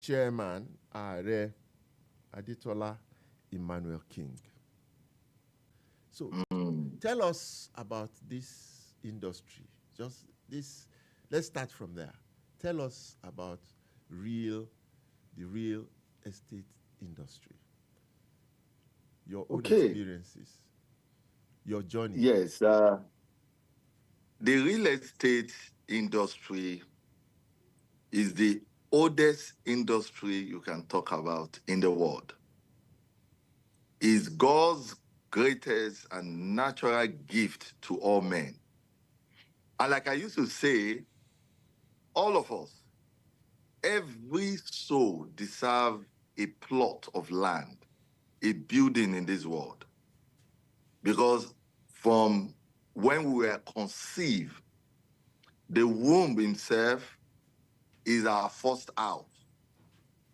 Chairman Aare, Adetola, Emmanuelking. So Mm. tell us about this industry. Just this, let's start from there. Tell us about real, the real estate industry, your own Okay. experiences, your journey. Yes. The real estate industry is the oldest industry you can talk about in the world. Is God's greatest and natural gift to all men. And like I used to say, all of us, every soul deserves a plot of land, a building in this world. Because from when we were conceived, the womb itself is our first house.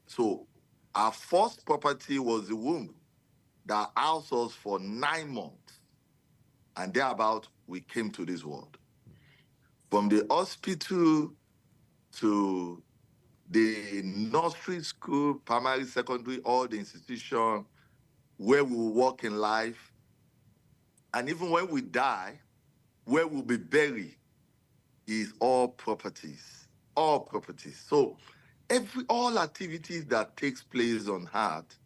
So our first property was the womb that housed us for 9 months. And thereabout, we came to this world. From the hospital to the nursery school, primary, secondary, all the institution where we will walk in life, and even when we die, where we'll be buried is all properties, all properties. So all activities that takes place on earth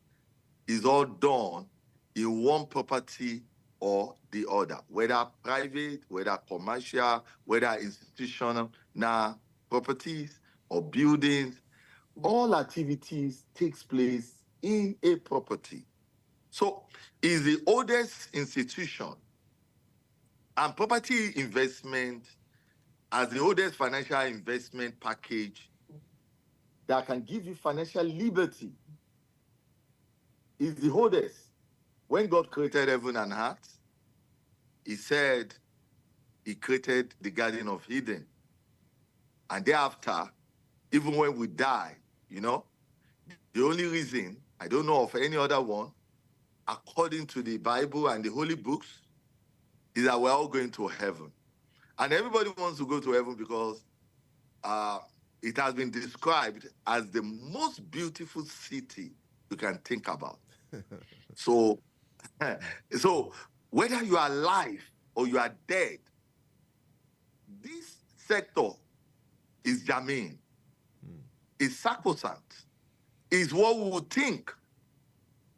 is all done in one property or the other, whether private, whether commercial, whether institutional. Now, properties or buildings, all activities takes place in a property. So it's the oldest institution, and property investment as the oldest financial investment package that can give you financial liberty is the oldest. When God created heaven and earth, he said he created the Garden of Eden. And thereafter, even when we die, the only reason, I don't know of any other one, according to the Bible and the holy books, is that we're all going to heaven. And everybody wants to go to heaven because uh, it has been described as the most beautiful city you can think about. So, so whether you are alive or you are dead, this sector is germane, is sacrosanct, is what we would think,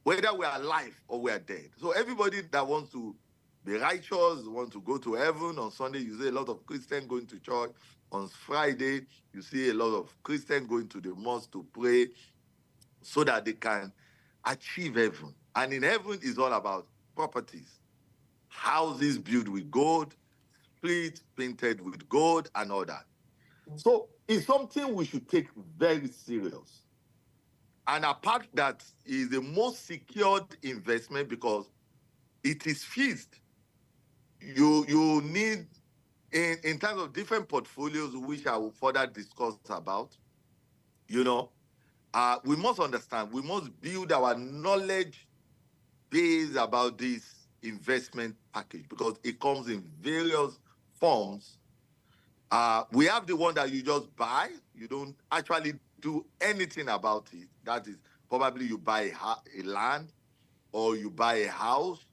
whether we are alive or we are dead. So everybody that wants to be righteous, want to go to heaven on Sunday, you see a lot of Christians going to church. On Friday, you see a lot of Christians going to the mosque to pray so that they can achieve heaven. And in heaven is all about properties, houses built with gold, streets painted with gold, and all that. So it's something we should take very serious. And apart that is the most secured investment because it is fixed. You need in terms of different portfolios, which I will further discuss about, you know, we must understand, we must build our knowledge base about this investment package because it comes in various forms. We have the one that you just buy, you don't actually do anything about it. That is probably you buy a land or you buy a house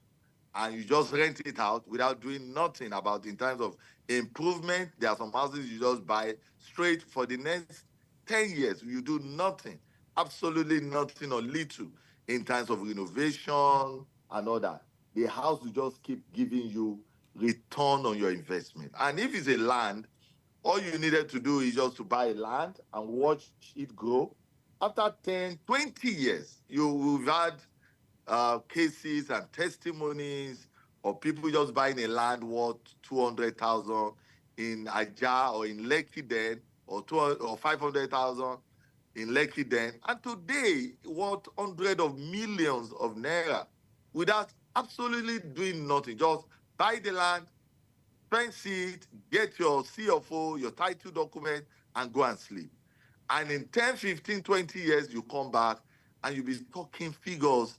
and you just rent it out without doing nothing about it in terms of improvement. There are some houses you just buy straight for the next 10 years. You do nothing, absolutely nothing or little in terms of renovation and all that. The house will just keep giving you return on your investment. And if it's a land, all you needed to do is just to buy land and watch it grow. After 10, 20 years, you will have had cases and testimonies of people just buying a land worth 200,000 in Aja or in Lekki then, or 200 or 500,000 in Lekki then, and today worth hundreds of millions of naira without absolutely doing nothing. Just buy the land, fence it, get your CFO, your title document, and go and sleep. And in 10, 15, 20 years, you come back and you'll be talking figures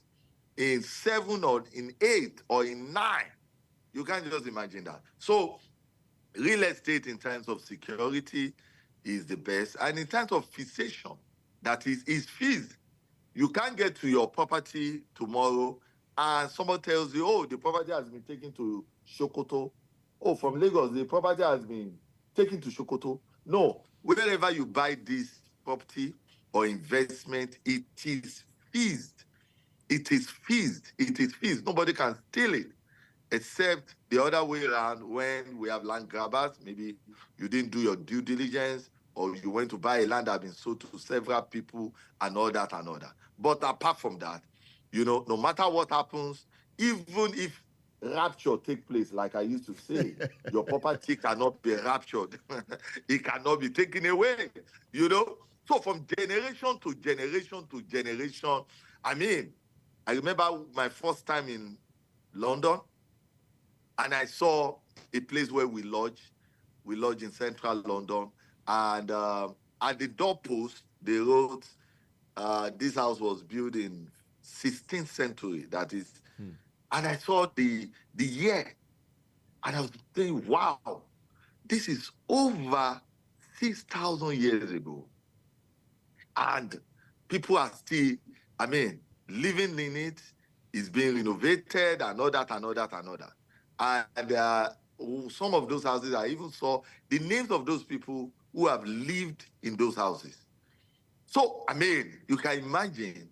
in 7 or in 8 or in 9. You can't just imagine that. So real estate in terms of security is the best. And in terms of fixation, that is fees. You can't get to your property tomorrow and someone tells you, oh, the property has been taken to Sokoto. Oh, from Lagos, the property has been taken to Sokoto. No, wherever you buy this property or investment, it is fees. It is fees. It is fees. Nobody can steal it except the other way around when we have land grabbers. Maybe you didn't do your due diligence or you went to buy a land that has been sold to several people and all that and all that. But apart from that, no matter what happens, even if rapture take place, like I used to say, your property cannot be raptured. It cannot be taken away, you know? So from generation to generation to generation, I mean, I remember my first time in London, and I saw a place where we lodge. We lodge in central London, and at the doorpost they wrote, "This house was built in 16th century." That is, and I saw the year, and I was thinking, "Wow, this is over 6,000 years ago." And people are still, I mean, living in it, is being renovated and all that and all that and all that. And some of those houses, I even saw the names of those people who have lived in those houses. So, I mean, you can imagine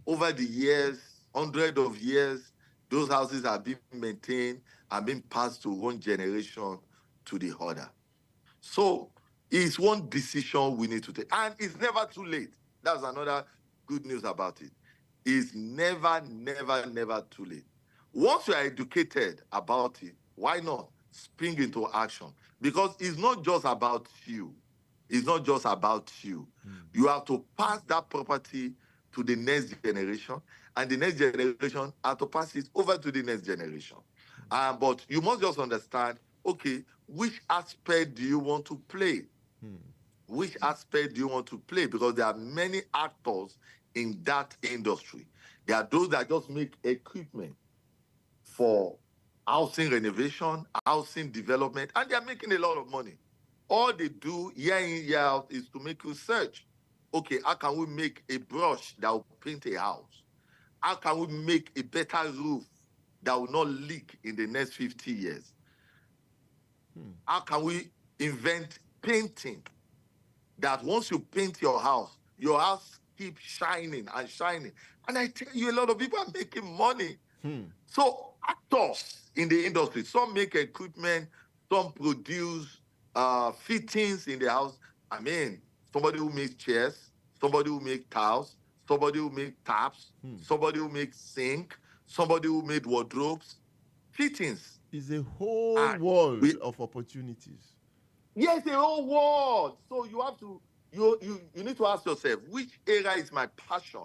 over the years, hundreds of years, those houses are being maintained and being passed to one generation to the other. So it's one decision we need to take. And it's never too late. That's another good news about it. It's never, never, never too late. Once you are educated about it, why not spring into action? Because it's not just about you. It's not just about you. You have to pass that property to the next generation, and the next generation have to pass it over to the next generation. But you must just understand, okay, which aspect do you want to play? Which aspect do you want to play? Because there are many actors in that industry. There are those that just make equipment for housing renovation, housing development, and they're making a lot of money. All they do year in, year out is to make you search. Okay, how can we make a brush that will paint a house? How can we make a better roof that will not leak in the next 50 years? How can we invent painting that once you paint your house keeps shining and shining? And I tell you, a lot of people are making money. So actors in the industry, some make equipment, some produce fittings in the house. I mean, somebody who makes chairs, somebody who makes tiles, somebody who makes taps, somebody who makes sink, somebody who made wardrobes, fittings. It's a whole And world we, of opportunities. yes, the whole world. So you have to, you need to ask yourself, which area is my passion?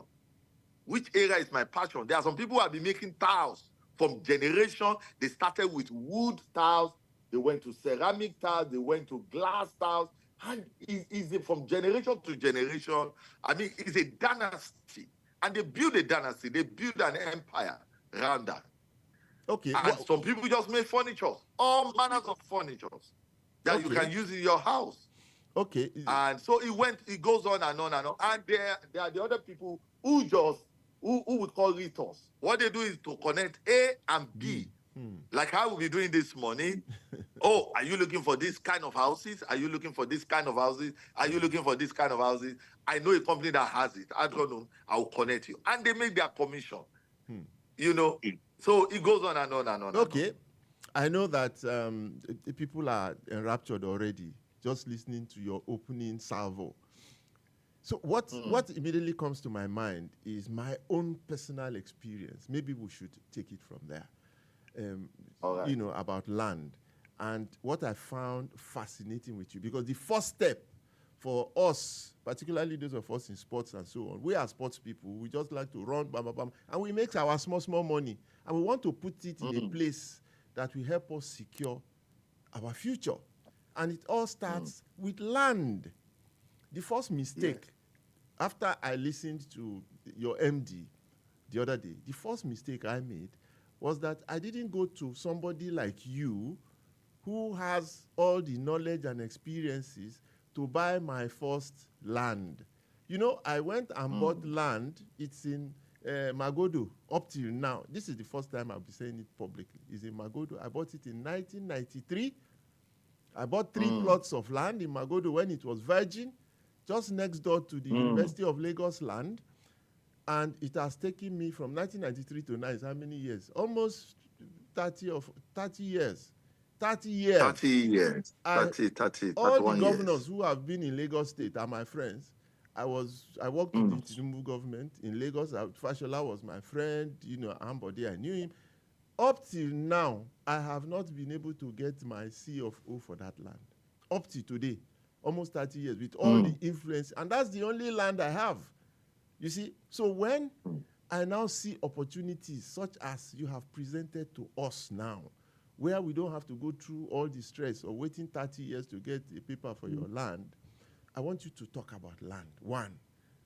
Which area is my passion? There are some people who have been making tiles from generation. They started with wood tiles, they went to ceramic tiles, they went to glass tiles, and it's from generation to generation. I mean, it's a dynasty, and they build a dynasty, they build an empire around that. Okay. And some people just make furniture, all manners of furniture that you can use in your house. Okay. And so it goes on and on and on. And there are the other people who would call rituals. What they do is to connect A and B. Like how we'll be doing this morning. Oh, are you looking for this kind of houses? Are you looking for this kind of houses? Are you looking for this kind of houses? I know a company that has it. I don't know. I will connect you. And they make their commission. So it goes on and on and on. Okay. I know that people are enraptured already just listening to your opening salvo. So what immediately comes to my mind is my own personal experience. Maybe we should take it from there. All right. About land and what I found fascinating with you, because the first step for us, particularly those of us in sports and so on, we are sports people. We just like to run, bam, bam, bam, and we make our small money, and we want to put it in a place that will help us secure our future. And it all starts with land. The first mistake, after I listened to your MD the other day, the first mistake I made was that I didn't go to somebody like you who has all the knowledge and experiences to buy my first land. You know, I went and bought land. It's in Magodo up till now. This is the first time I'll be saying it publicly. It's in Magodo. I bought it in 1993. I bought 3 plots of land in Magodo when it was virgin, just next door to the University of Lagos land. And it has taken me from 1993 to now, is how many years? Almost 30 years. 30 years. 30 years. I, 30, all the 31 governors years. who have been in Lagos State are my friends. I worked with the Tinubu government in Lagos. Fashola was my friend, Ambode, I knew him. Up till now, I have not been able to get my C of O for that land. Up till today, almost 30 years, with all the influence. And that's the only land I have. You see, so when I now see opportunities such as you have presented to us now, where we don't have to go through all the stress of waiting 30 years to get a paper for your land, I want you to talk about land, one.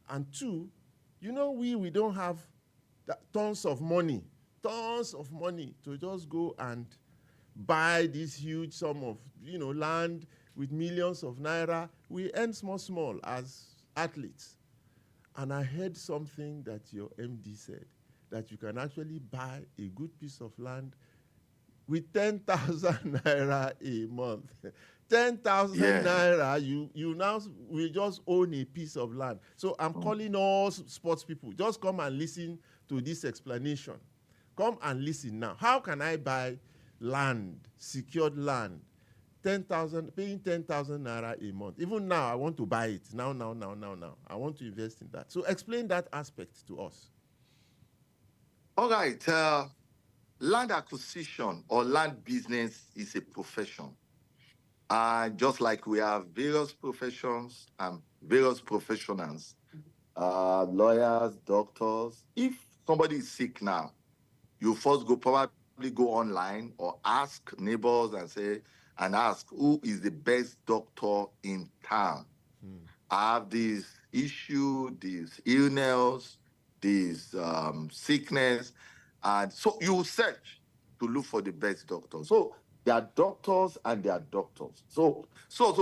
And two, we don't have tons of money to just go and buy this huge sum of, land with millions of naira. We earn small as athletes. And I heard something that your MD said, that you can actually buy a good piece of land with 10,000 naira a month. 10,000 naira, you now will just own a piece of land. So I'm calling all sports people, just come and listen to this explanation. Come and listen now. How can I buy land, secured land, paying 10,000 naira a month? Even now, I want to buy it. Now. I want to invest in that. So explain that aspect to us. All right. Land acquisition or land business is a profession. Just like we have various professions and various professionals, lawyers, doctors. If somebody is sick now, you first probably go online or ask neighbors and ask who is the best doctor in town. I have this issue, this illness, this sickness. And so you search to look for the best doctor. So there are doctors and there are doctors. So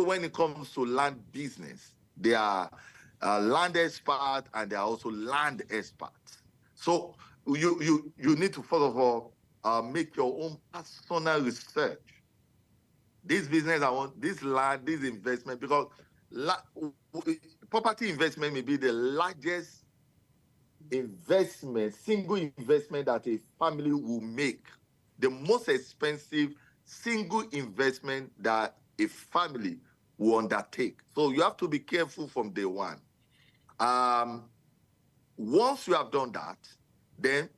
when it comes to land business, there are land experts and there are also land experts. So you need to first of all make your own personal research. This business, I want this land, this investment, because property investment may be the largest investment, single investment that a family will make. The most expensive single investment that a family will undertake. So you have to be careful from day one. Once you have done that, then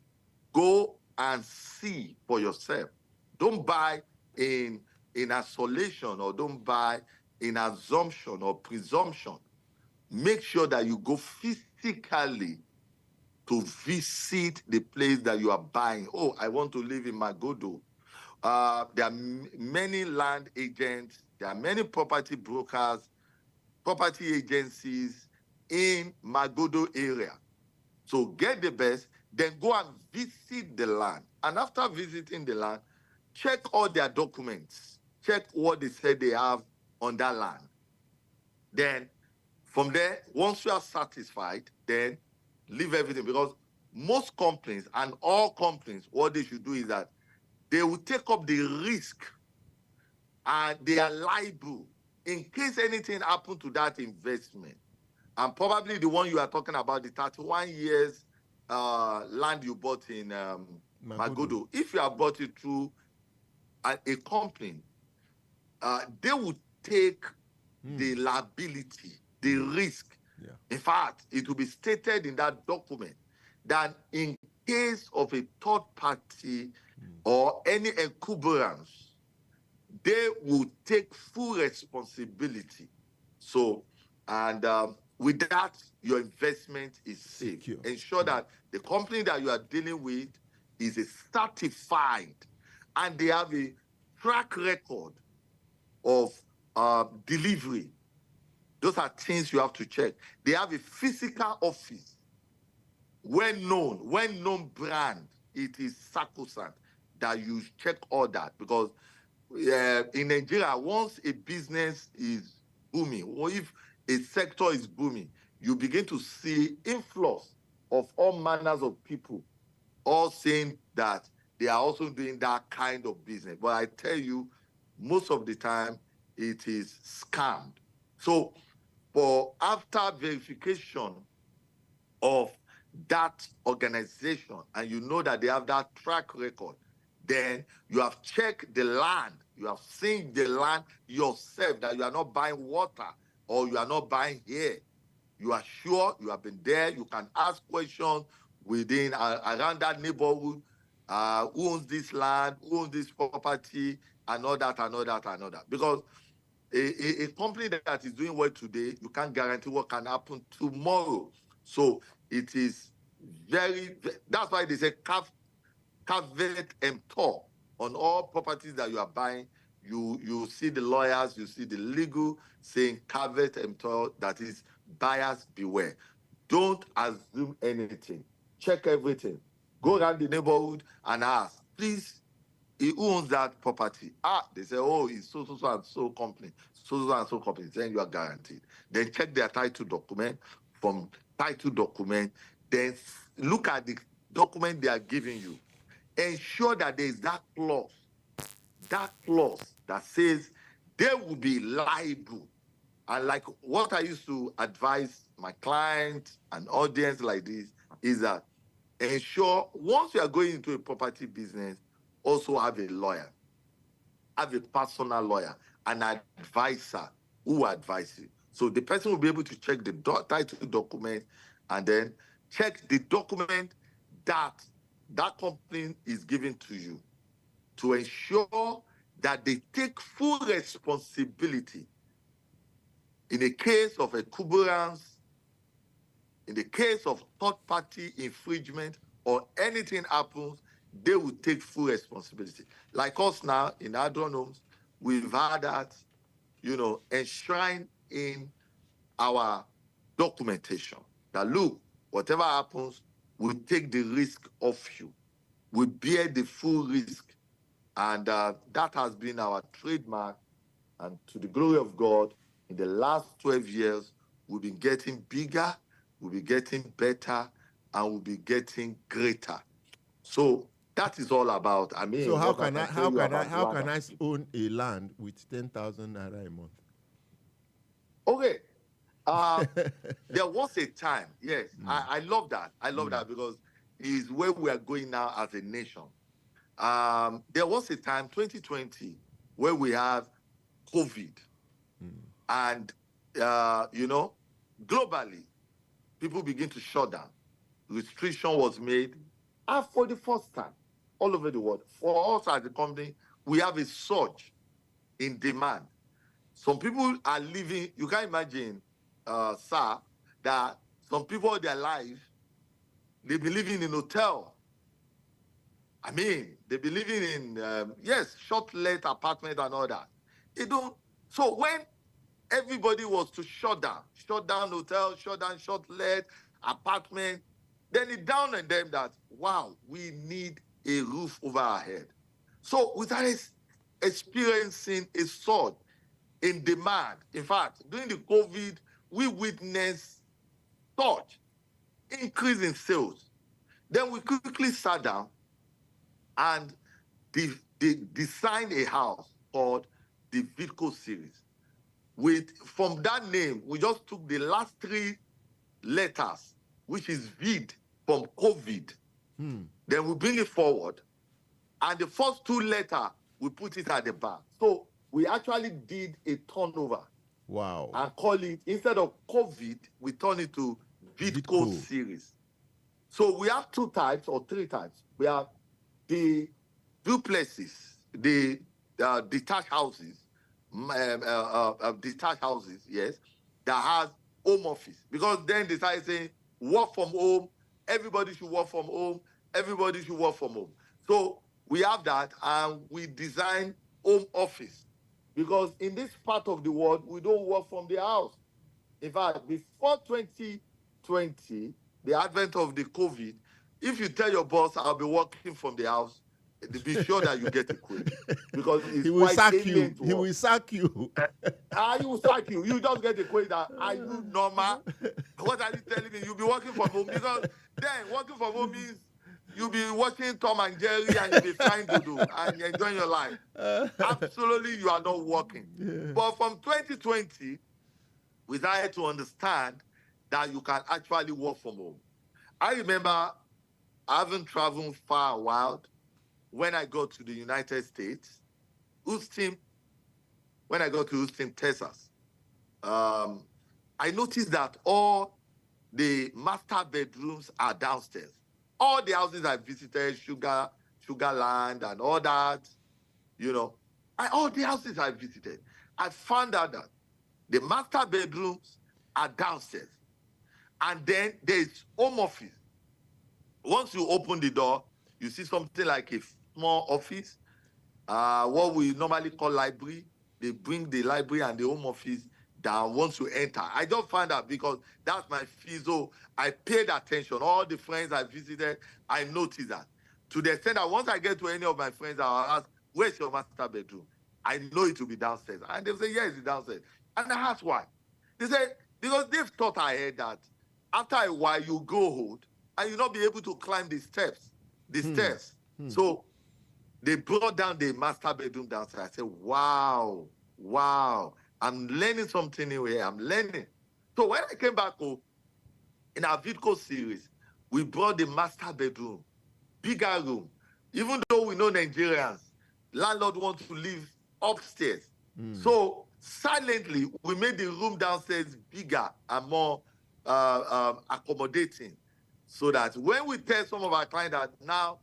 go and see for yourself. Don't buy in isolation, or don't buy in assumption or presumption. Make sure that you go physically to visit the place that you are buying. Oh, I want to live in Magodo. There are many land agents, there are many property brokers, property agencies in Magodo area. So get the best, then go and visit the land. And after visiting the land, check all their documents. Check what they said they have on that land. Then from there, once you are satisfied, then leave everything. Because most companies and all companies, what they should do is that they will take up the risk and they are liable in case anything happened to that investment. And probably the one you are talking about, the 31 years land you bought in Magodo. If you have bought it through a company, they would take the liability, the risk. Yeah. In fact, it will be stated in that document that in case of a third party or any encumbrance, they will take full responsibility. So, and with that, your investment is safe. Secure. Ensure that the company that you are dealing with is a certified and they have a track record of delivery. Those are things you have to check. They have a physical office, well-known brand. It is sacrosanct that you check all that, because in Nigeria, once a business is booming, or if a sector is booming, you begin to see influx of all manners of people, all saying that they are also doing that kind of business. But I tell you, most of the time, it is scammed. So, for after verification of that organization and you know that they have that track record, then you have checked the land, you have seen the land yourself, that you are not buying water or you are not buying hair. You are sure you have been there. You can ask questions within around that neighborhood. Who owns this land? Who owns this property? And all that, and all that, and all that. Because a company that is doing well today, you can't guarantee what can happen tomorrow. So it is that's why they say caveat emptor on all properties that you are buying. You see the lawyers, you see the legal saying caveat emptor, that is buyers beware. Don't assume anything. Check everything. Go around the neighborhood and ask, please, who owns that property? They say, oh, it's so and so company, so and so company. Then you are guaranteed. Then check their title document. From title document, then look at the document they are giving you. Ensure that there is that clause that says they will be liable. And like what I used to advise my clients and audience like this is that ensure once you are going into a property business, also have a lawyer, have a personal lawyer, an advisor who will advise you. So the person will be able to check the title document and then check the document that that company is giving to you, to ensure that they take full responsibility in a case of exuberance, in the case of third-party infringement, or anything happens, they will take full responsibility. Like us now in Adron Homes, we've had that, enshrined in our documentation. That look, whatever happens, we take the risk off you. We bear the full risk. And that has been our trademark. And to the glory of God, in the last 12 years, we've been getting bigger, we'll be getting better, and we'll be getting greater. So that is all about, So what I can tell you about how land can I acquisition. own a land with 10,000 naira a month? Okay. There was a time, yes, I love that. I love that because it's where we are going now as a nation. There was a time, 2020, where we have COVID. And, globally, people begin to shut down. Restriction was made. And for the first time, all over the world, for us as a company, we have a surge in demand. Some people are living, you can imagine, sir, that some people in their life, they be living in hotel. They be living in, short-let apartment and all that. They don't. So when everybody was to shut down hotel, shut down short-let apartment, then it dawned on them that, wow, we need a roof over our head. So we started experiencing a surge in demand. In fact, during the COVID, we witnessed surge, increase in sales. Then we quickly sat down and designed a house called the Vidco series. From that name, we just took the last three letters, which is VID from COVID. Then we bring it forward, and the first two letters, we put it at the back. So we actually did a turnover. Wow. And call it, instead of COVID, we turn it to Vidco series. So we have two types or three types. We have the duplexes, the detached houses, yes, that has home office. Because then they started saying, work from home, everybody should work from home, everybody should work from home. So we have that, and we design home office. Because in this part of the world, we don't work from the house. In fact, before 2020, the advent of the COVID, if you tell your boss, I'll be working from the house, be sure that you get a query because He it's will quite sack alien you. to He us. will sack you. I will sack you. You just get a query that are you normal? What are you telling me? You'll be working from home because then working from home means you'll be watching Tom and Jerry and you'll be frying dodo and enjoying your life. Absolutely, you are not working. But from 2020, we started to understand that you can actually work from home. I remember I haven't traveled far a while when I got to the United States, Houston, when I got to Houston, Texas. Um, I noticed that all the master bedrooms are downstairs. All the houses I visited, Sugarland, and all that, you know, all the houses I visited, I found out that the master bedrooms are downstairs. And then there's home office. Once you open the door, you see something like a small office, what we normally call library. They bring the library and the home office down once you enter. I just found out because that's my fee. So I paid attention. All the friends I visited, I noticed that. To the extent that once I get to any of my friends, I'll ask, where's your master bedroom? I know it will be downstairs. And they'll say, yes, it's downstairs. And I asked why. They said, because they've thought ahead that after a while you grow old and you'll not be able to climb the stairs. So they brought down the master bedroom downstairs. I said, wow, wow. I'm learning something new here. I'm learning. So when I came back home, in our Vidco series, we brought the master bedroom, bigger room. Even though we know Nigerians, landlord wants to live upstairs. So silently, we made the room downstairs bigger and more accommodating. So that when we tell some of our clients that now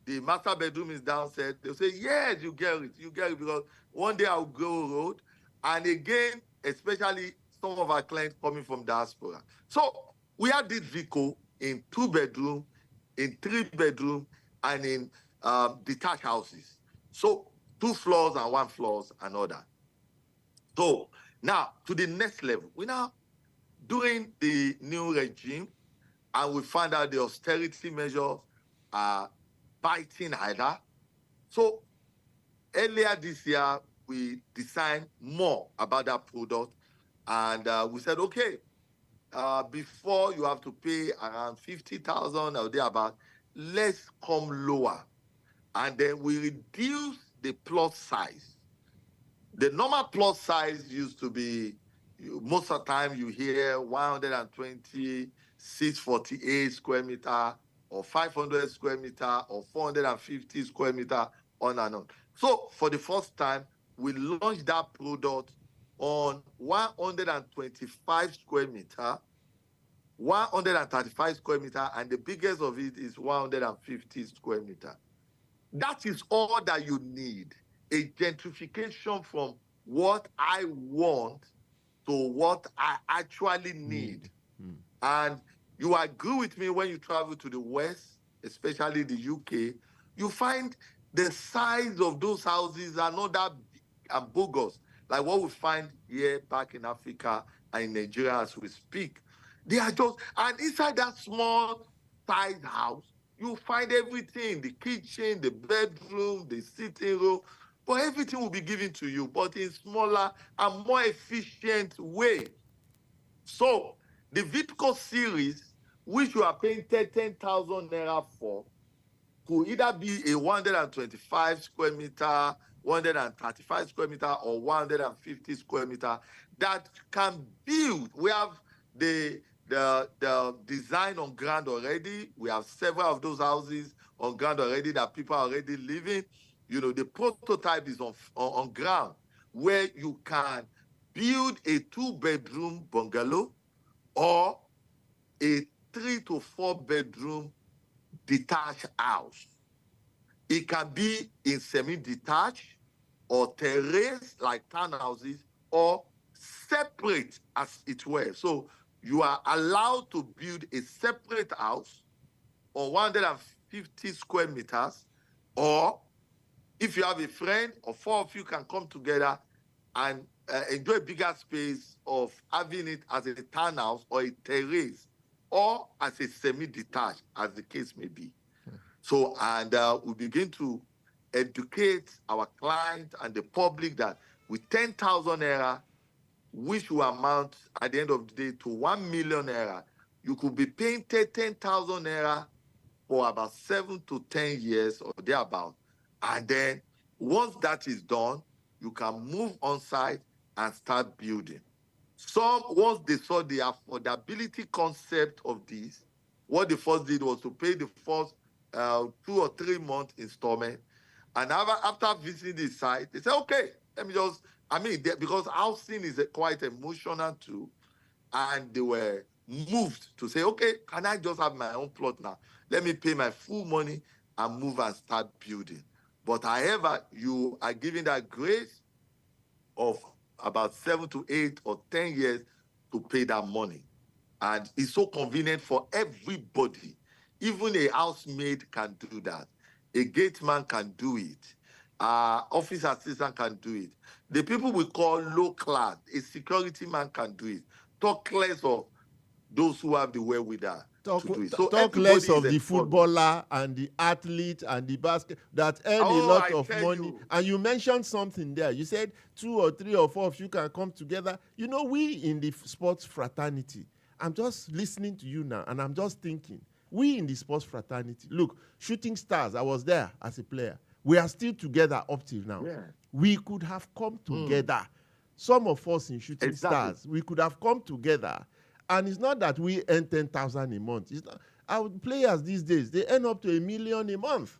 the master bedroom is downstairs, they'll say, yes, you get it, because one day I'll go road. And again, especially some of our clients coming from diaspora. So we have this vehicle in 2-bedroom, in 3-bedroom, and in detached houses. So 2 floors and 1 floors and all that. So now to the next level, we now during the new regime, and we found out the austerity measures are biting either. So earlier this year, we designed more about that product, and we said, okay, before you have to pay around 50,000 or thereabout, let's come lower, and then we reduce the plot size. The normal plot size used to be, most of the time you hear 120, 648 square meter, or 500 square meter, or 450 square meter, on and on. So for the first time, we launched that product on 125 square meter, 135 square meter, and the biggest of it is 150 square meter. That is all that you need. A gentrification from what I want to what I actually need. And you agree with me when you travel to the West, especially the UK, you find the size of those houses are not that big and bogus, like what we find here back in Africa and in Nigeria as we speak. They are just, and inside that small size house, you find everything, the kitchen, the bedroom, the sitting room, but everything will be given to you, but in smaller and more efficient way. So the Vitco series, which you are paying 10,000 naira for, could either be a 125 square meter, 135 square meter, or 150 square meter that can build. We have the design on ground already. We have several of those houses on ground already that people are already living. You know, the prototype is on ground where you can build a 2-bedroom bungalow or a 3 to 4-bedroom detached house. It can be in semi-detached or terrace like townhouses or separate as it were. So you are allowed to build a separate house on 150 square meters, or if you have a friend or 4 of you can come together and enjoy a bigger space of having it as a townhouse or a terrace or as a semi-detached, as the case may be. So, and we begin to educate our client and the public that with 10,000 naira, which will amount at the end of the day to 1 million naira, you could be paying 10,000 naira for about 7 to 10 years or thereabout. And then once that is done, you can move on site and start building. Some, once they saw the affordability concept of this, what they first did was to pay the first 2 or 3 month installment. And after visiting the site, they said, okay, let me just, because housing is quite emotional too. And they were moved to say, okay, can I just have my own plot now? Let me pay my full money and move and start building. But however, you are given that grace of about 7 to 8 or 10 years to pay that money. And it's so convenient for everybody. Even a housemaid can do that. A gate man can do it. Office assistant can do it. The people we call low class, a security man can do it. Talk less of those who have the wherewithal to do it. So Talk less everybody is of the encouraged. footballer and the athlete and the basket that earn a Oh, lot I of tell money. you. And you mentioned something there. You said 2 or 3 or 4 of you can come together. You know, we in the sports fraternity, I'm just listening to you now and I'm just thinking, we in the sports fraternity, look, Shooting Stars, I was there as a player. We are still together up till now. Yeah. We could have come together. Some of us in Shooting Exactly. Stars, we could have come together. And it's not that we earn 10,000 a month. It's not, our players these days, they earn up to 1 million a month.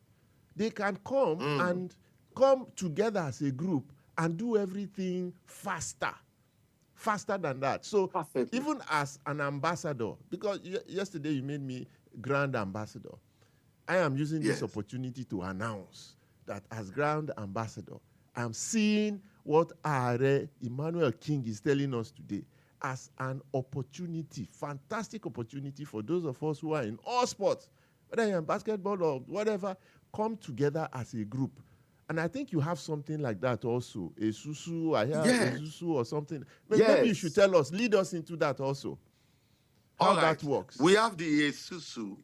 They can come and come together as a group and do everything faster than that. So Perfectly. even as an ambassador, because yesterday you made me grand ambassador, I am using this Yes. opportunity to announce that as grand ambassador, I'm seeing what Aare Emmanuelking is telling us today as an opportunity, fantastic opportunity for those of us who are in all sports, whether you're in basketball or whatever, come together as a group. And I think you have something like that also, a susu, I hear a Yes. susu or something. Maybe you should Yes. tell us, lead us into that also, how All that right. works. We have the Susu,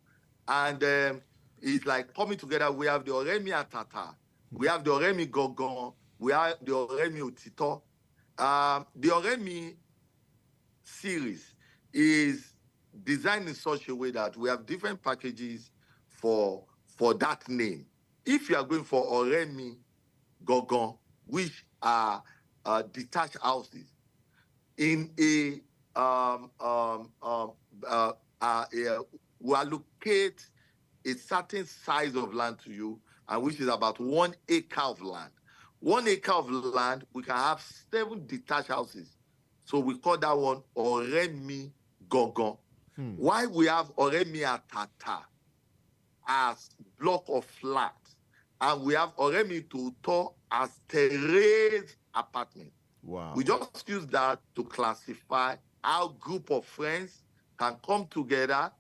and it's like coming together. We have the Oremi Atata, we have the Oremi Gogon, we have the Oremi Otito. The Oremi series is designed in such a way that we have different packages for that name. If you are going for Oremi Gogon, which are detached houses, in a uh, uh, we allocate a certain size of land to you, and which is about 1 acre of land. 1 acre of land, we can have 7 detached houses. So we call that one Oremi Gogon. Why we have Oremi Atata as block of flats, and we have Oremi Tuto as terrace apartment. We Wow. just use that to classify how group of friends can come together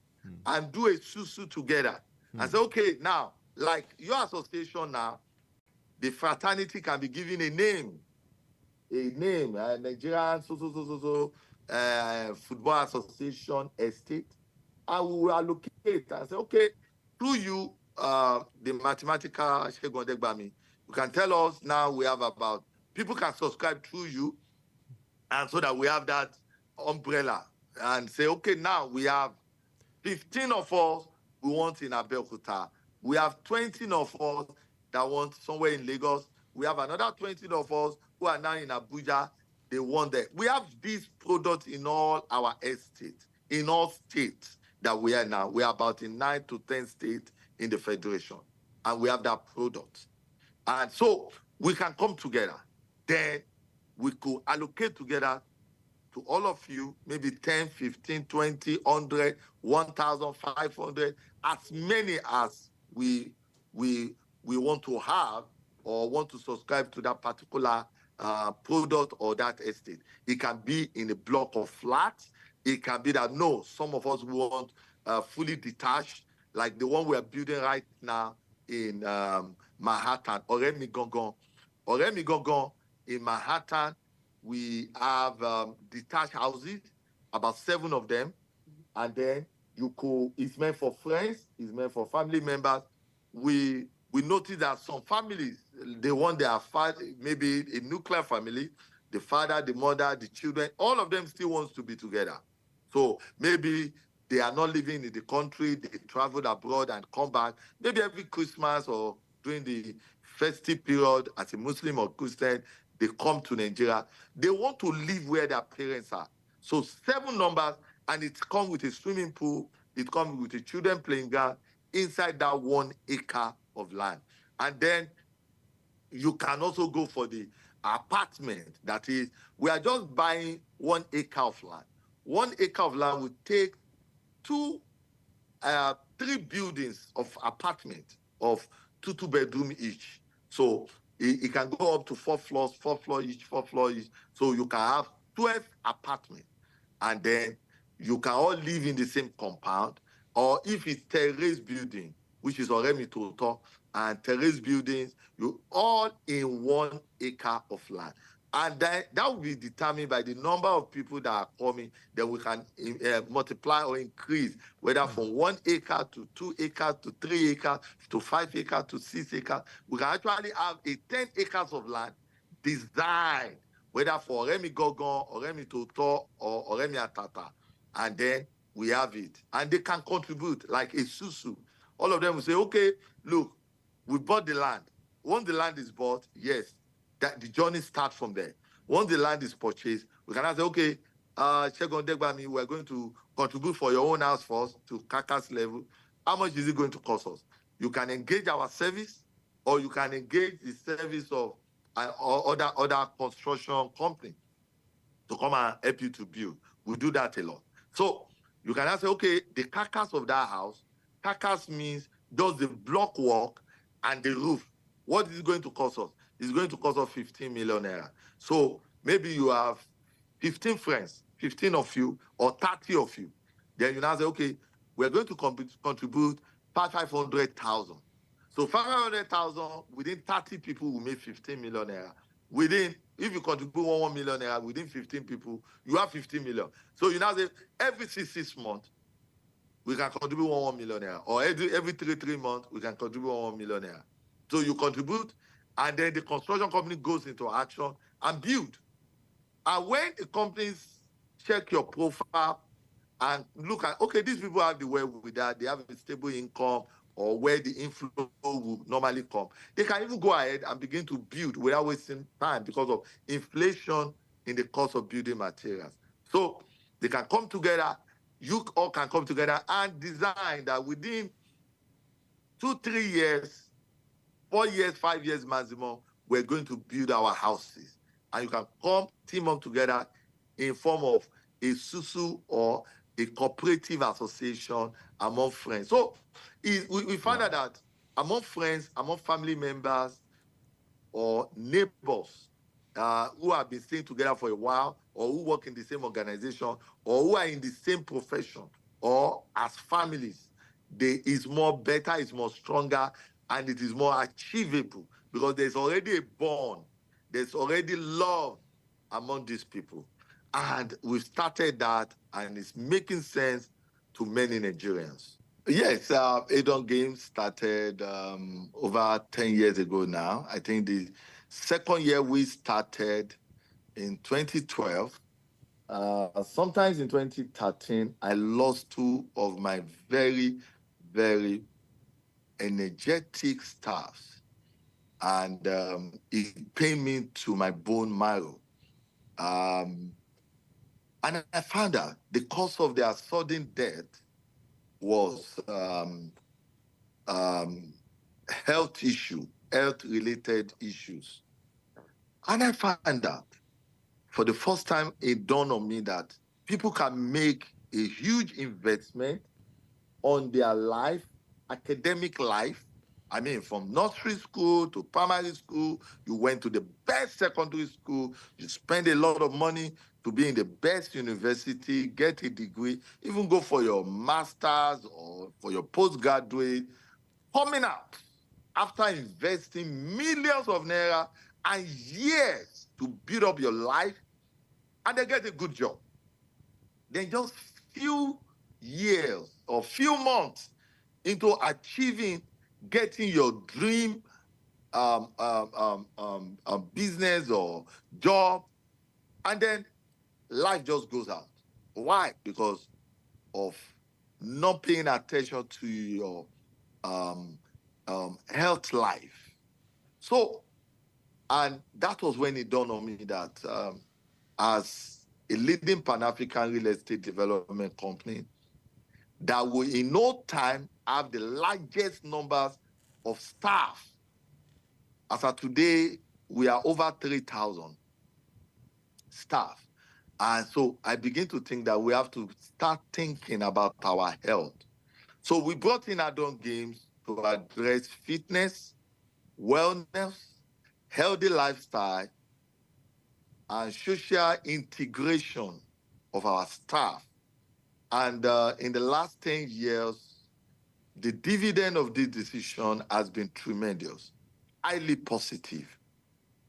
and do a susu together and say, okay, now, like your association now, the fraternity can be given a Nigerian football association estate, and we will allocate and say, okay, through you, the mathematical Shegun Odegbami, you can tell us now we have about, people can subscribe through you, and so that we have that umbrella and say, okay, now we have 15 of us we want in Abeokuta. We have 20 of us that want somewhere in Lagos. We have another 20 of us who are now in Abuja. They want that. We have this product in all our estates, in all states that we are now. We are about in 9 to 10 states in the federation. And we have that product. And so we can come together. Then we could allocate together to all of you, maybe 10, 15, 20, 100, 1,500, as many as we we want to have or want to subscribe to that particular product or that estate. It can be in a block of flats. It can be that, no, some of us want fully detached, like the one we are building right now in Manhattan, Oremi Gongon. Oremi Gongon in Manhattan, we have detached houses, about 7 of them, and then you could, it's meant for friends, it's meant for family members. We we notice that some families, they want their father, maybe a nuclear family, the father, the mother, the children, all of them still wants to be together. So maybe they are not living in the country, they traveled abroad and come back, maybe every Christmas or during the festive period as a Muslim or Christian, they come to Nigeria. They want to live where their parents are. So 7 numbers, and it comes with a swimming pool, it comes with a children playing ground inside that 1 acre of land. And then you can also go for the apartment. That is, we are just buying 1 acre of land. 1 acre of land will take two, 3 buildings of apartment of two bedroom each. So it can go up to 4 floors, 4 floor each, 4 floor each. So you can have 12 apartments, and then you can all live in the same compound. Or if it's terrace building, which is already total, and terrace buildings, you all in 1 acre of land. And then that will be determined by the number of people that are coming. Then we can multiply or increase, whether from 1 acre to 2 acres to 3 acres to 5 acres to 6 acres. We can actually have a 10 acres of land designed, whether for Oremi Gogon, Oremi Toto, or Oremi Atata. And then we have it. And they can contribute like a susu. All of them will say, okay, look, we bought the land. Once the land is bought, yes, that the journey starts from there. Once the land is purchased, we can say, okay, Shegon Degbami, we're going to contribute for your own house first to carcass level. How much is it going to cost us? You can engage our service, or you can engage the service of or other construction company to come and help you to build. We do that a lot. So you can say, okay, the carcass of that house, carcass means does the block work and the roof. What is it going to cost us? It's going to cost us 15 million naira. So maybe you have 15 friends, 15 of you, or 30 of you. Then you now say, okay, we're going to contribute 500,000. So 500,000 within 30 people will make 15 million naira. Within, if you contribute 1 million naira within 15 people, you have 15 million. So you now say every 6 months, we can contribute 1 million naira. Or every 3 months, we can contribute 1 million naira. So you contribute, and then the construction company goes into action and build. And when the companies check your profile and look at, okay, these people have the wherewithal, they have a stable income, or where the inflow will normally come, they can even go ahead and begin to build without wasting time because of inflation in the cost of building materials. So they can come together, you all can come together and design that within 2, 3 years, 4 years, 5 years maximum, we're going to build our houses. And you can come, team up together in form of a susu or a cooperative association among friends. So we find out that among friends, among family members, or neighbors who have been staying together for a while, or who work in the same organization, or who are in the same profession, or as families, is more better, is more stronger, and it is more achievable because there's already a bond, there's already love among these people. And we've started that, and it's making sense to many Nigerians. Yes, Adon Games started over 10 years ago now. I think the second year we started in 2012. Sometimes in 2013, I lost two of my very, very energetic staffs. And it pained me to my bone marrow. Um, and I found out the cause of their sudden death was um, health issue, health related issues. And I found out for the first time it dawned on me that people can make a huge investment on their life, academic life. I mean, from nursery school to primary school, you went to the best secondary school, you spend a lot of money to be in the best university, get a degree, even go for your master's or for your postgraduate. Coming out after investing millions of naira and years to build up your life, and they get a good job. Then just few years or few months into achieving getting your dream business or job, and then life just goes out. Why? Because of not paying attention to your um, health life. So, and that was when it dawned on me that as a leading Pan African real estate development company, that will in no time have the largest numbers of staff. As of today, we are over 3,000 staff. And so I begin to think that we have to start thinking about our health. So we brought in adult games to address fitness, wellness, healthy lifestyle, and social integration of our staff. And in the last 10 years, the dividend of this decision has been tremendous, highly positive.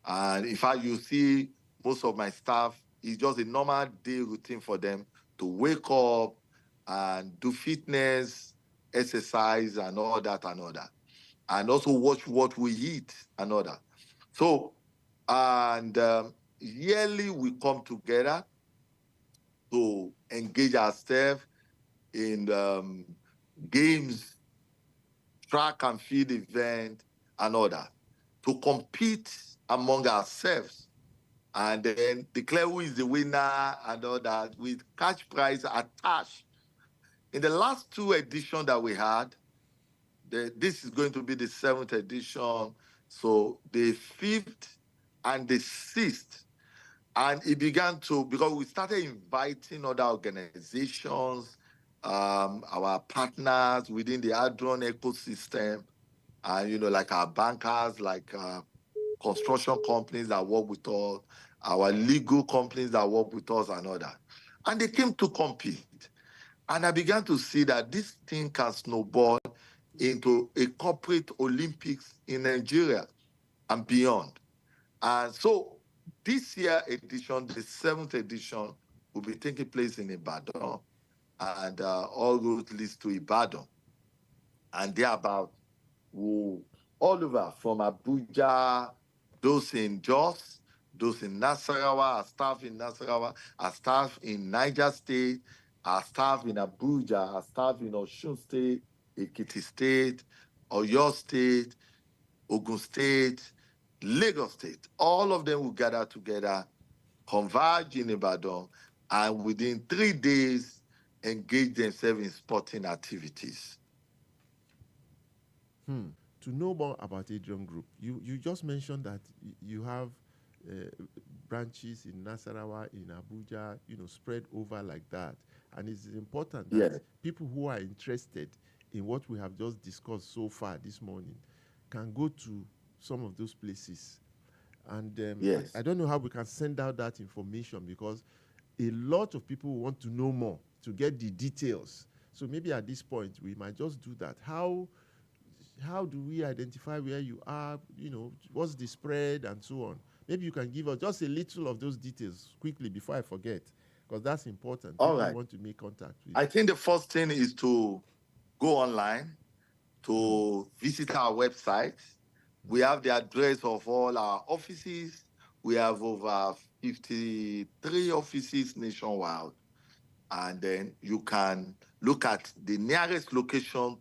And in fact, you see most of my staff, it's just a normal day routine for them to wake up and do fitness, exercise, and all that and all that. And also watch what we eat and all that. So, and yearly we come together to engage ourselves in games, track and field event, and all that to compete among ourselves and then declare who is the winner and all that with cash prize attached. In the last two editions that we had, this is going to be the seventh edition. So the fifth and the sixth, and it began to, because we started inviting other organizations, our partners within the Adron ecosystem, and like our bankers, like construction companies that work with us, our legal companies that work with us, and all that. And they came to compete. And I began to see that this thing can snowball into a corporate Olympics in Nigeria and beyond. And so this year edition, the seventh edition, will be taking place in Ibadan, and all roads leads to Ibadan. And they're about who all over from Abuja, those in Jos, those in Nasarawa, our staff in Nasarawa, our staff in Niger State, our staff in Abuja, our staff in Osun State, Ekiti State, Oyo State, Ogun State, Lagos State. All of them will gather together, converge in Ibadan, and within 3 days, engage themselves in sporting activities. To know more about Adrian Group, you just mentioned that you have uh, branches in Nasarawa, in Abuja, spread over like that. And it's important that Yes, people who are interested in what we have just discussed so far this morning can go to some of those places. And I yes. don't know how we can send out that information because a lot of people want to know more to get the details. So maybe at this point we might just do that. How do we identify where you are? What's the spread and so on? Maybe you can give us just a little of those details quickly before I forget, because that's important. All People right. want to make contact with. I think the first thing is to go online to visit our website. We have the address of all our offices. We have over 53 offices nationwide. And then you can look at the nearest location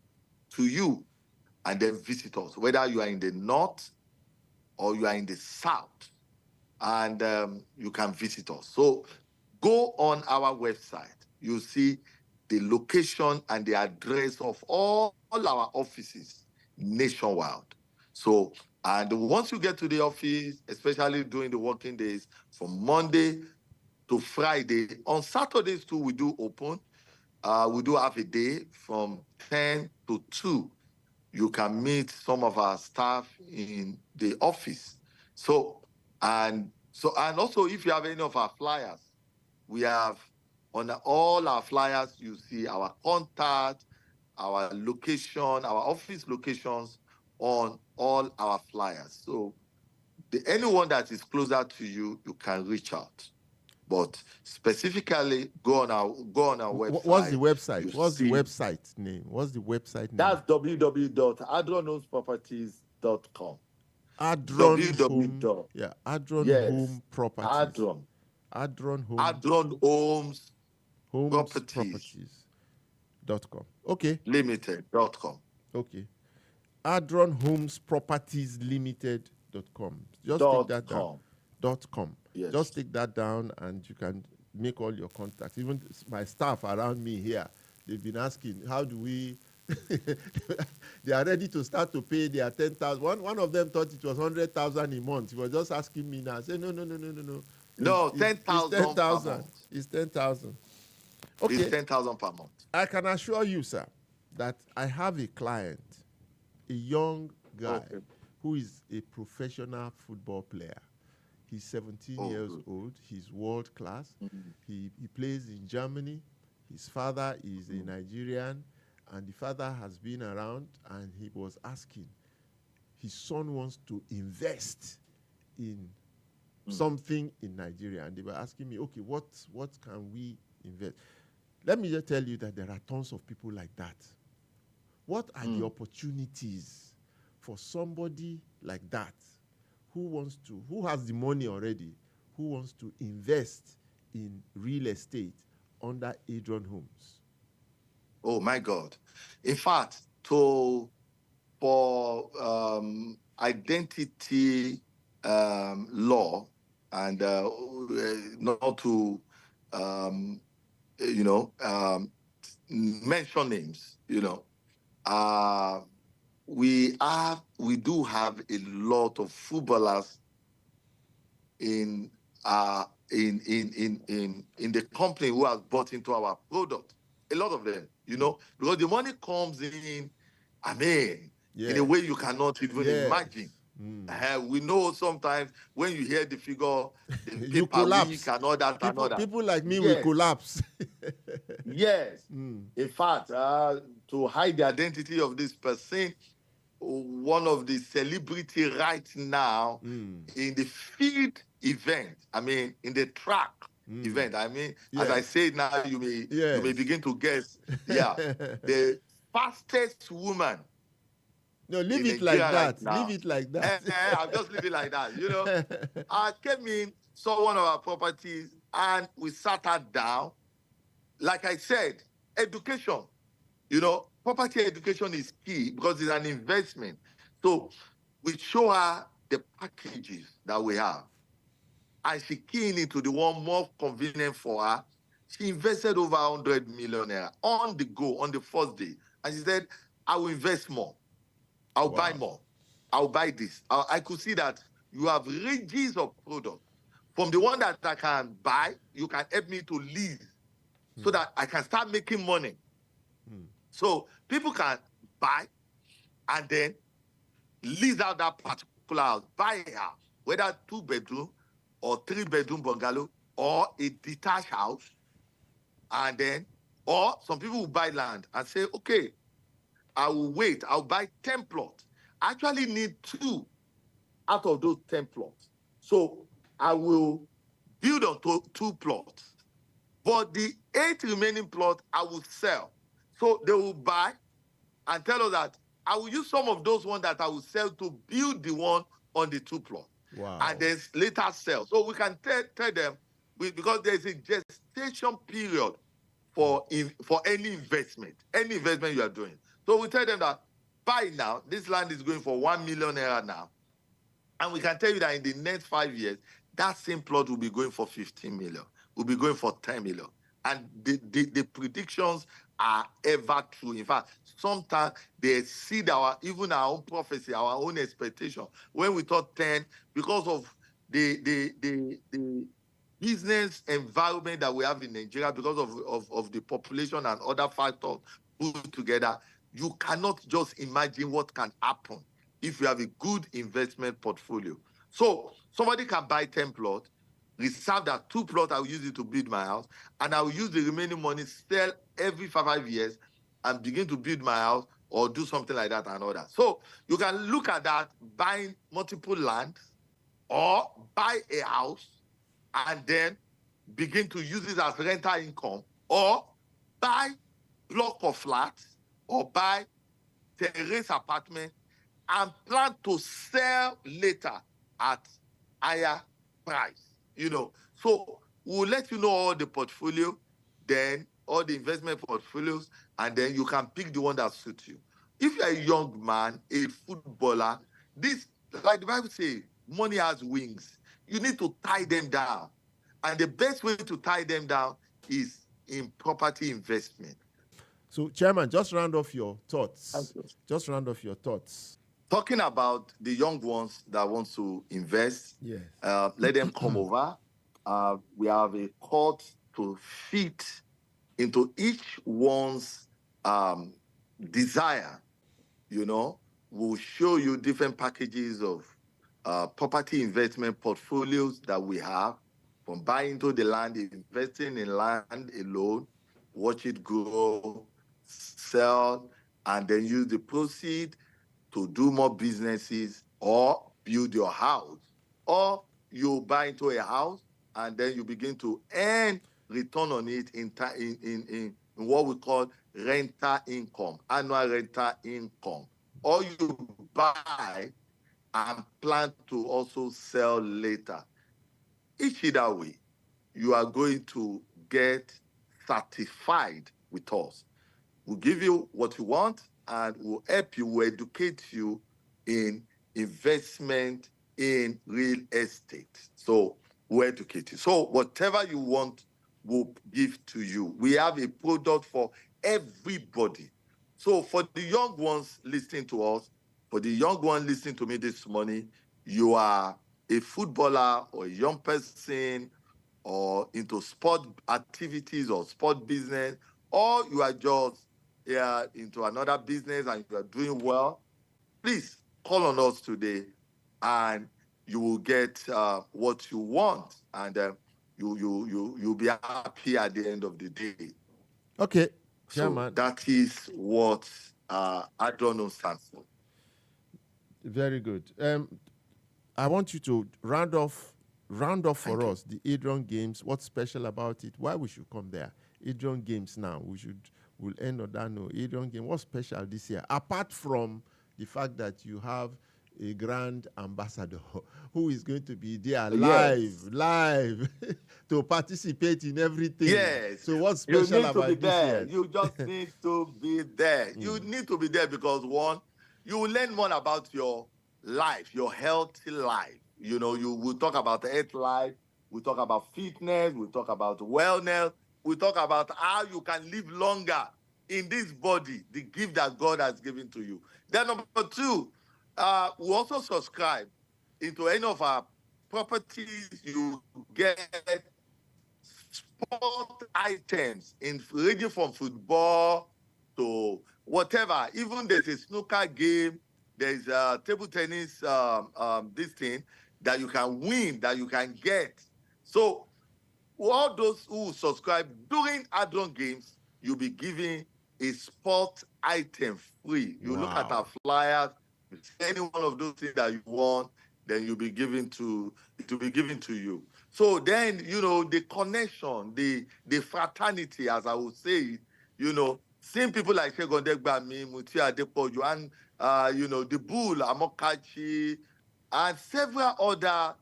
to you and then visit us, whether you are in the north or you are in the south, and you can visit us. So go on our website. You'll see the location and the address of all our offices nationwide. So, and once you get to the office, especially during the working days, from Monday to Friday, on Saturdays too, we do open. We do have a day from 10 to 2. You can meet some of our staff in the office. And also if you have any of our flyers, we have on all our flyers, you see our contact, our location, our office locations on all our flyers. So anyone that is closer to you, you can reach out. But specifically, go on our What's the website. website? You What's the see website name? What's the website name? that's www.adronhomeproperties.com. Adron Home. www. Yeah, Adron Yes, Home Properties. Adron. Adron Home Adron Homes Homes Properties Properties.com. Okay, Limited.com. okay. Adron Homes Properties Limited.com. Just take Dot that down. com. .com. Just Yes. take that down and you can make all your contacts. Even my staff around me here, they've been asking, how do we? They are ready to start to pay their 10,000. One of them thought it was 100,000 a month. He was just asking me now. I said, no, no, no, no, no, no. No, It's 10,000 per 10,000. month. It's 10,000. It's Okay. 10,000 per month. I can assure you, sir, that I have a client, a young guy, Okay. who is a professional football player. He's 17 years Good. old. He's world class. Mhm. He plays in Germany. His father is a Nigerian, and the father has been around, and he was asking, his son wants to invest in something in Nigeria. And they were asking me, okay, what can we invest? Let me just tell you that there are tons of people like that. What are the opportunities for somebody like that who has the money already, who wants to invest in real estate under Adron Homes? Oh my God. In fact, for identity law and not to you know mention names, we do have a lot of footballers in the company who has bought into our product. A lot of them, because the money comes in, I mean, in a Yes. way you cannot even Yes. imagine. We know sometimes when you hear the figure, the You paper week collapse. and all that and all that. People like me will Yes, collapse. yes. In fact, to hide the identity of this person, one of the celebrity right now in the field event, I mean, in the track event, I mean, as I Yes. say now, you may Yes. begin to guess. Yeah, the fastest woman No, leave in it like Nigeria right that. Leave now. it like that. I'll just leave it like that. I came in, saw one of our properties, and we sat her down. Like I said, education. Property education is key because it's an investment. So we show her the packages that we have. And she keyed into the one more convenient for her. She invested over 100 million naira on the go, on the first day. And she said, I will invest more. I'll buy more. I'll buy this. I could see that you have ranges of products. From the one that I can buy, you can help me to lease so that I can start making money. So people can buy and then lease out that particular house, buy a house, whether 2-bedroom or 3-bedroom bungalow or a detached house, and then, or some people will buy land and say, okay, I will wait, I'll buy 10 plots. I actually need 2 out of those 10 plots. So I will build on 2 plots. But the 8 remaining plots I will sell. So they will buy and tell us that I will use some of those ones that I will sell to build the one on the 2 plot. Wow. And then later sell. So we can tell them, because there's a gestation period for any investment you are doing. So we tell them that buy now, this land is going for 1 million naira now. And we can tell you that in the next 5 years, that same plot will be going for 15 million, will be going for 10 million. And the predictions are ever true. In fact, sometimes they exceed even our own prophecy, our own expectation. When we thought 10, because of the business environment that we have in Nigeria, because of the population and other factors put together, you cannot just imagine what can happen if you have a good investment portfolio. So somebody can buy 10 plots, reserve that 2 plots, I will use it to build my house, and I will use the remaining money, sell every 5 years, and begin to build my house or do something like that and all that. So you can look at that, buying multiple lands or buy a house and then begin to use it as rental income, or buy block of flats, or buy terrace apartment and plan to sell later at higher price. So we'll let you know all the portfolio, then all the investment portfolios, and then you can pick the one that suits you. If you're a young man, a footballer, this, like the Bible says, money has wings. You need to tie them down. And the best way to tie them down is in property investment. So, Chairman, just round off your Thank thoughts. you. Just round off your thoughts. Talking about the young ones that want to invest, Yes. let them come over. We have a court to fit into each one's desire. We'll show you different packages of property investment portfolios that we have, from buying into the land, investing in land alone, watch it grow, sell, and then use the proceeds to do more businesses or build your house. Or you buy into a house and then you begin to earn return on it in what we call rental income, annual rental income. Or you buy and plan to also sell later. Each either way, you are going to get certified with us. We'll give you what you want and we'll help you, we'll educate you in investment in real estate. So we'll educate you. So whatever you want, we'll give to you. We have a product for everybody. So for the young ones listening to us, for the young one listening to me this morning, you are a footballer or a young person or into sport activities or sport business, or you are just into another business and you are doing well, please call on us today and you will get what you want, and you'll be happy at the end of the day. Okay, So Chairman. that is what Adono stands for. Very good. I want you to round off for us the Adrian Games. What's special about it? Why we should come there? Adrian Games now. We'll end on that note. Adrian Game. What's special this year? Apart from the fact that you have a grand ambassador who is going to be there live to participate in everything. Yes. So what's special you need about to be this there. year? You just need to be there. You need to be there because, one, you will learn more about your life, your healthy life. You will talk about health life. We talk about fitness. We talk about wellness. We talk about how you can live longer in this body, the gift that God has given to you. Then number two, we also subscribe into any of our properties. You get sport items in ranging from football to whatever. Even there's a snooker game, there's a table tennis, this thing that you can win, that you can get. So all those who subscribe during Adron Games, you'll be given a sport item free. You look at our flyers, any one of those things that you want, then you'll be given to it will be given to you. So then, the connection, the fraternity, as I would say it, seeing people like Shegon Degbami, Muti Adepoju, and the Bull, Amokachi, and several other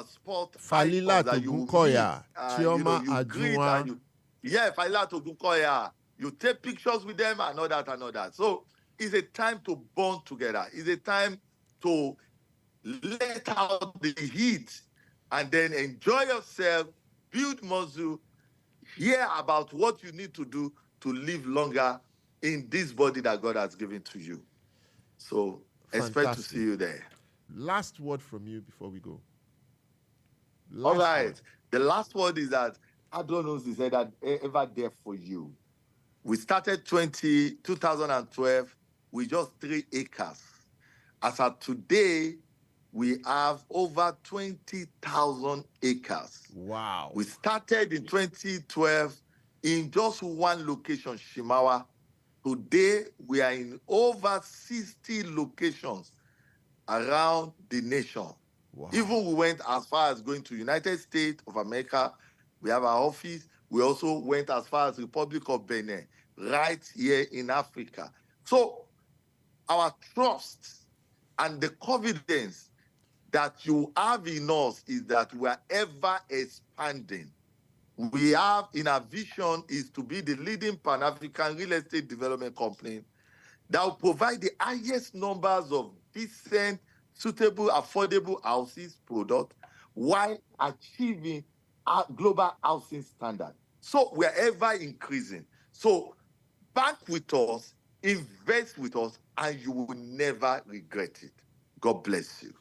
sport Falila icons that you meet, Togunkoya, Chioma you greet and Ajunwa. Falila Togunkoya, you take pictures with them and all that and all that. So it's a time to bond together. It's a time to let out the heat and then enjoy yourself, build muscle, hear about what you need to do to live longer in this body that God has given to you. So expect to see you there. Last word from you before we go. All right. The last word is that Adonai is ever there for you. We started 2012 with just 3 acres. As of today, we have over 20,000 acres. Wow. We started in 2012 in just one location, Shimawa. Today, we are in over 60 locations around the nation. Wow. Even we went as far as going to United States of America, We have our office. We also went as far as Republic of Benin, right here in Africa. So our trust and the confidence that you have in us is that we are ever expanding. We have in our vision is to be the leading Pan-African real estate development company that will provide the highest numbers of decent, suitable, affordable houses product while achieving our global housing standard. So we're ever increasing. So bank with us, invest with us, and you will never regret it. God bless you.